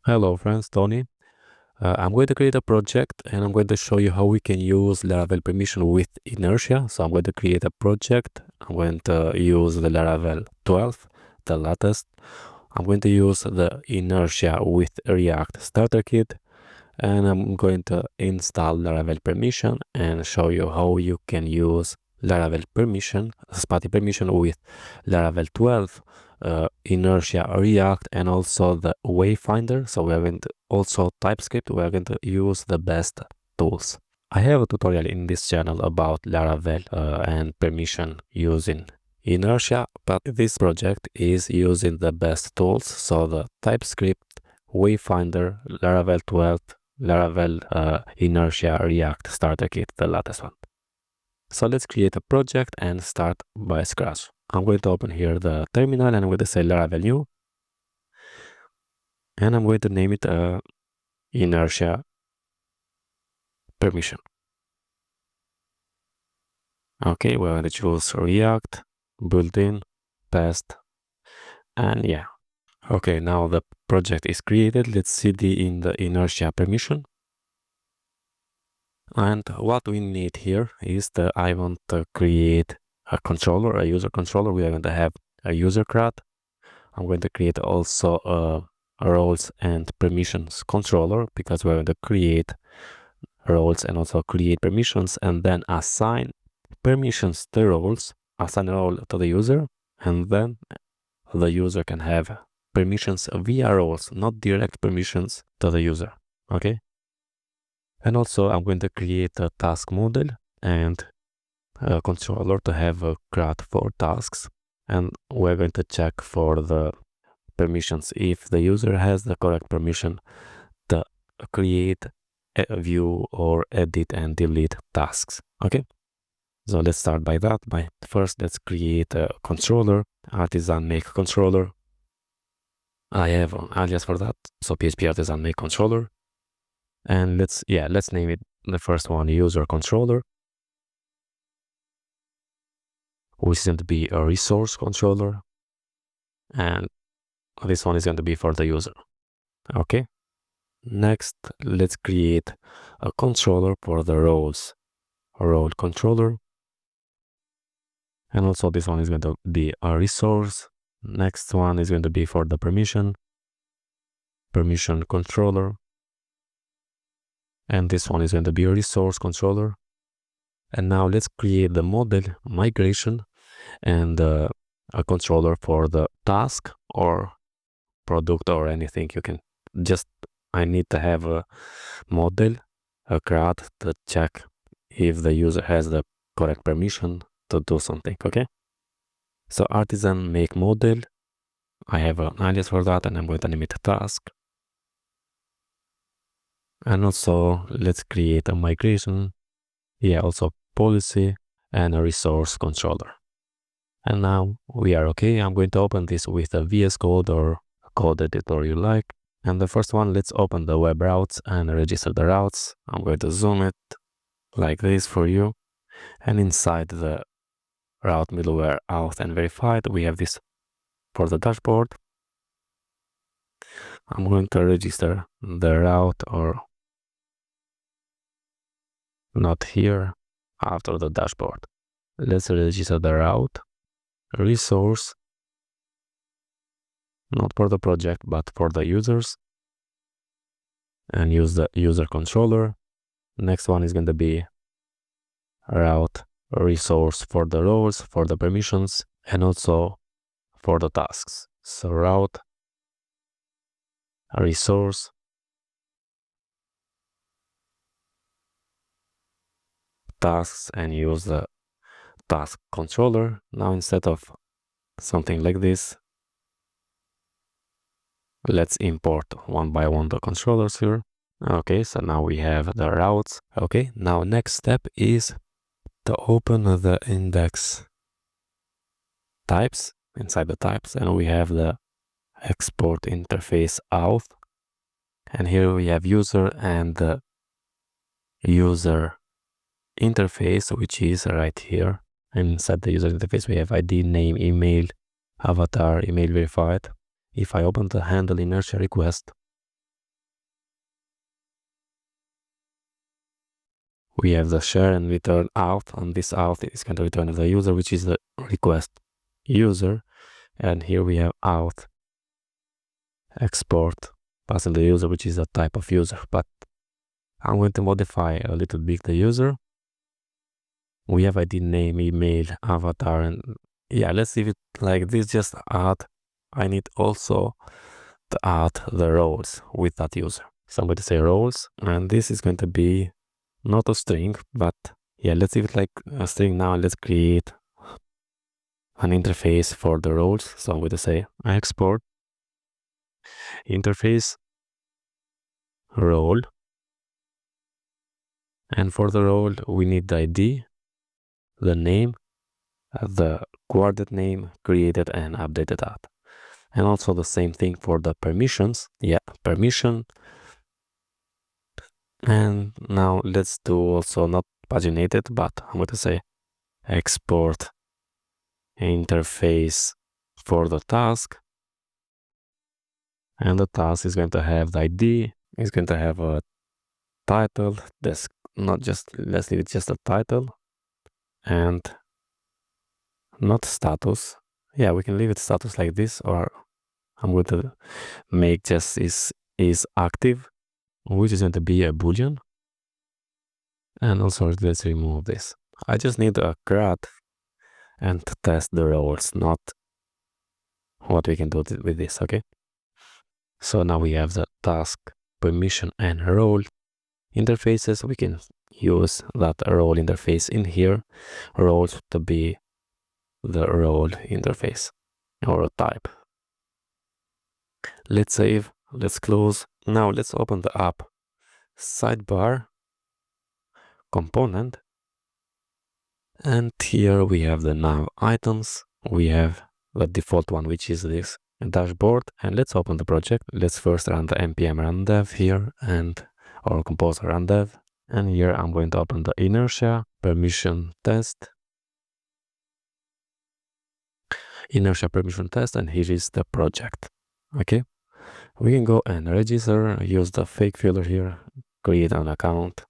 Hello friends, Tony. I'm going to create a project and I'm going to show you how we can use Laravel permission with Inertia. So I'm going to create a project. I'm going to use the Laravel 12, the latest. I'm going to use the Inertia with React starter kit. And I'm going to install Laravel permission and show you how you can use Laravel permission, Spatie permission with Laravel 12, Inertia React, and also the Wayfinder. So we're going to also TypeScript. We're going to use the best tools. I have a tutorial in this channel about Laravel and permission using Inertia, but this project is using the best tools. So the TypeScript, Wayfinder, Laravel 12, Laravel Inertia React starter kit, the latest one. So let's create a project and start by scratch. I'm going to open here the terminal and I'm going to say Laravel new. And I'm going to name it Inertia permission. Okay, we're going to choose React, built-in, past, and yeah. Okay, now the project is created. Let's cd in the Inertia permission. And what we need here is that I want to create a controller, a user controller. We are going to have a user CRUD. I'm going to create also a roles and permissions controller because we're going to create roles and also create permissions and then assign permissions to roles, assign a role to the user, and then the user can have permissions via roles, not direct permissions to the user. Okay. And also I'm going to create a task model and a controller to have a CRUD for tasks. And we're going to check for the permissions if the user has the correct permission to create, view, or edit and delete tasks. Okay. So let's start by that. First, let's create a controller, artisan make controller. I have an alias for that. So PHP artisan make controller. And let's name it the first one user controller, which is going to be a resource controller, and this one is going to be for the user. Okay. Next, let's create a controller for the roles, a role controller, and also this one is going to be a resource. Next one is going to be for the permission controller. And this one is going to be a resource controller. And now let's create the model migration and a controller for the task or product or anything. You can just, I need to have a model, a CRUD to check if the user has the correct permission to do something. Okay. So artisan make model, I have an alias for that and I'm going to name it task. And also let's create a migration. Yeah, also policy and a resource controller. And now we are okay. I'm going to open this with a VS Code or a code editor you like. And the first one, let's open the web routes and register the routes. I'm going to zoom it like this for you. And inside the route middleware auth and verified, we have this for the dashboard. I'm going to register the route, or not here, after the dashboard. Let's register the route, resource, not for the project, but for the users, and use the user controller. Next one is going to be route resource for the roles, for the permissions, and also for the tasks. So route resource tasks and use the task controller. Now instead of something like this, let's import one by one the controllers here. Okay, so now we have the routes. Okay, now next step is to open the index types, inside the types, and we have the export interface auth. And here we have user and the user interface, which is right here. And inside the user interface, we have ID, name, email, avatar, email verified. If I open the handle inertia request, we have the share and return out, and this out is going to return the user, which is the request user. And here we have out export passing the user, which is a type of user. But I'm going to modify a little bit the user. We have ID, name, email, avatar, and yeah, let's leave it like this. Just add, I need also to add the roles with that user. So I'm going to say roles, and this is going to be not a string, but yeah, let's leave it like a string now. Let's create an interface for the roles. So I'm going to say export interface role, and for the role we need the ID, the name, the coordinate name, created and updated at. And also the same thing for the permissions. Yeah, permission. And now let's do also not paginated, but I'm going to say export interface for the task. And the task is going to have the ID, it's going to have a title. That's not just, let's leave it just a title, and not status. Yeah, we can leave it status like this, or I'm going to make just is active, which is going to be a boolean. And also let's remove this. I just need a CRUD and test the roles, not what we can do with this. Okay, so now we have the task, permission, and role interfaces. We can use that role interface in here, roles to be the role interface or a type. Let's save, let's close. Now let's open the app sidebar component, and here we have the nav items. We have the default one, which is this dashboard. And let's open the project. Let's first run the npm run dev here, and or composer run dev. And here I'm going to open the Inertia permission test. Inertia permission test, and here is the project. Okay, we can go and register, use the fake filter here, create an account.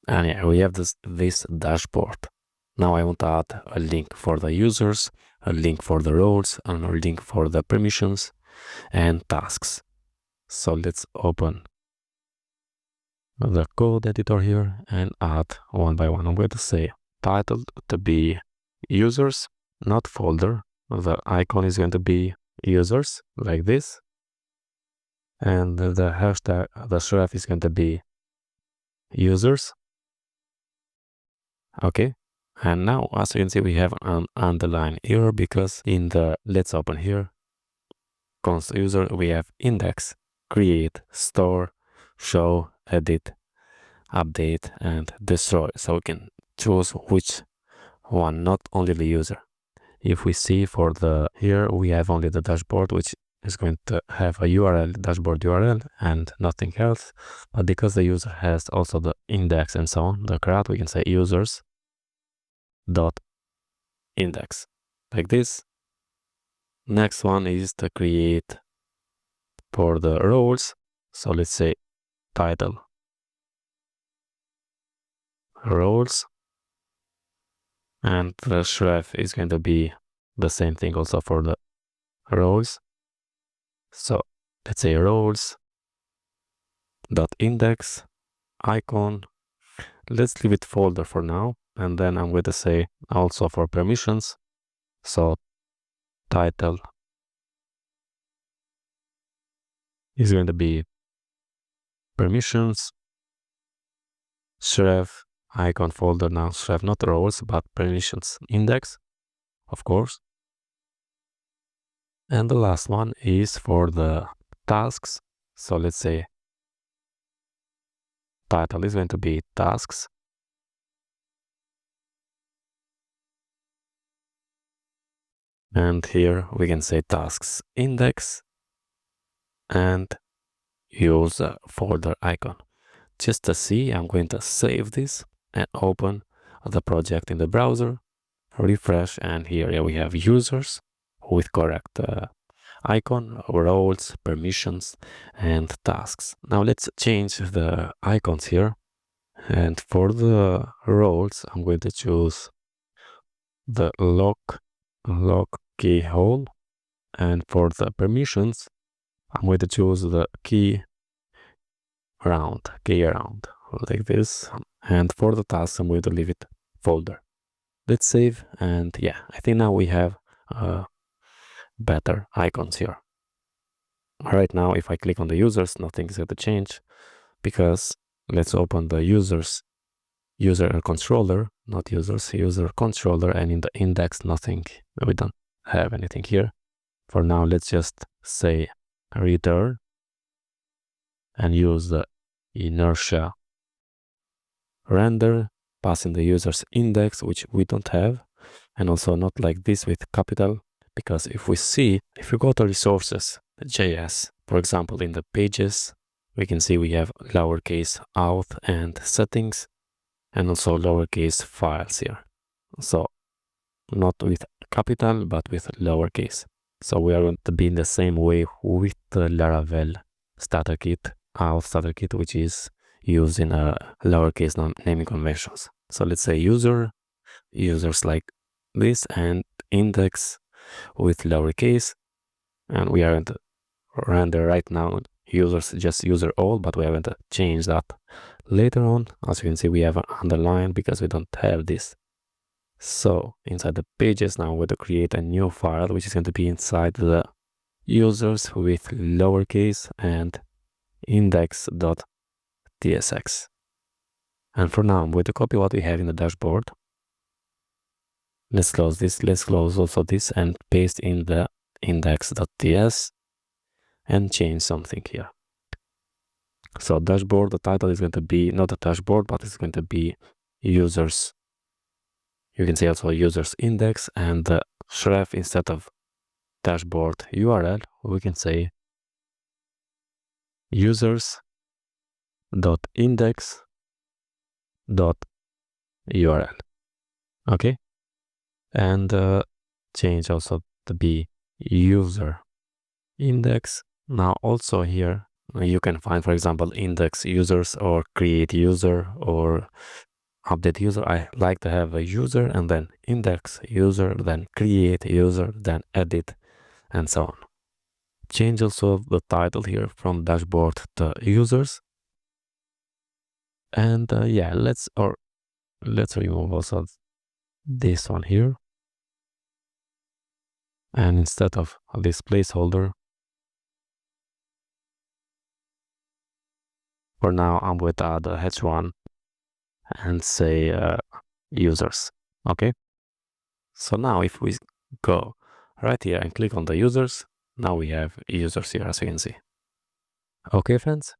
And yeah, we have this dashboard. Now I want to add a link for the users, a link for the roles, and a link for the permissions and tasks. So let's open the code editor here and add one by one. I'm going to say title to be users, not folder. The icon is going to be users like this. And the hashtag, the href is going to be users. Okay. And now, as you can see, we have an underline error because in the, let's open here, const user, we have index, create, store, show, edit, update, and destroy. So we can choose which one, not only the user. If we see for the, here we have only the dashboard, which is going to have a URL, dashboard URL, and nothing else. But because the user has also the index and so on, the CRUD, we can say users dot index like this. Next one is to create for the roles. So let's say title roles, and the href is going to be the same thing also for the roles. So let's say roles dot index icon. Let's leave it folder for now, and then I'm going to say also for permissions. So title is going to be permissions, href icon folder, now href not roles but permissions index, of course. And the last one is for the tasks. So let's say title is going to be tasks, and here we can say tasks index and use a folder icon. Just to see, I'm going to save this and open the project in the browser, refresh, and here we have users with correct icon, roles, permissions, and tasks. Now let's change the icons here, And for the roles, I'm going to choose the lock keyhole. And for the permissions, I'm going to choose the key around like this. And for the tasks, I'm going to leave it folder. Let's save. And yeah, I think now we have better icons here. Right now, if I click on the users, nothing is going to change, because let's open the user controller, not users, user controller, and in the index, nothing. We don't have anything here. For now, let's just say return and use the inertia render, passing the user's index, which we don't have, and also not like this with capital, because if we go to resources.js, for example, in the pages, we can see we have lowercase auth and settings, and also lowercase files here. So not with capital, but with lowercase. So we are going to be in the same way with the Laravel starter kit, auth starter kit, which is used in lowercase naming conventions. So let's say users like this, and index with lowercase, and we are going to render right now users just user all, but we are going to change that later on. As you can see, we have an underline because we don't have this. So inside the pages, now we're going to create a new file, which is going to be inside the users with lowercase and index.tsx. And for now, I'm going to copy what we have in the dashboard. Let's close this. Let's close also this and paste in the index.ts and change something here. So dashboard, the title is going to be not a dashboard, but it's going to be users. You can say also users index, and the href, instead of dashboard URL, we can say users.index.url. Okay. And change also to be user index. Now also here you can find, for example, index users or create user or update user. I like to have a user and then index user, then create user, then edit, and so on. Change also the title here from dashboard to users. And yeah, let's remove also this one here. And instead of this placeholder, for now, I'm going to add a h1 and say users. Okay. So now if we go right here and click on the users, now we have users here, as you can see. Okay, friends,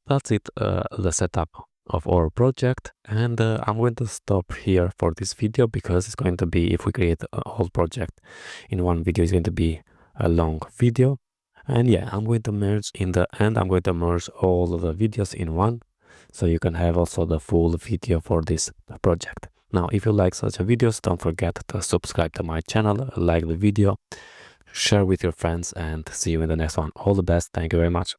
that's it, the setup of our project. And I'm going to stop here for this video, because it's going to be, if we create a whole project in one video, it's going to be a long video. And yeah, I'm going to merge in the end, I'm going to merge all of the videos in one, so you can have also the full video for this project. Now, if you like such videos, don't forget to subscribe to my channel, like the video, share with your friends, and see you in the next one. All the best. Thank you very much.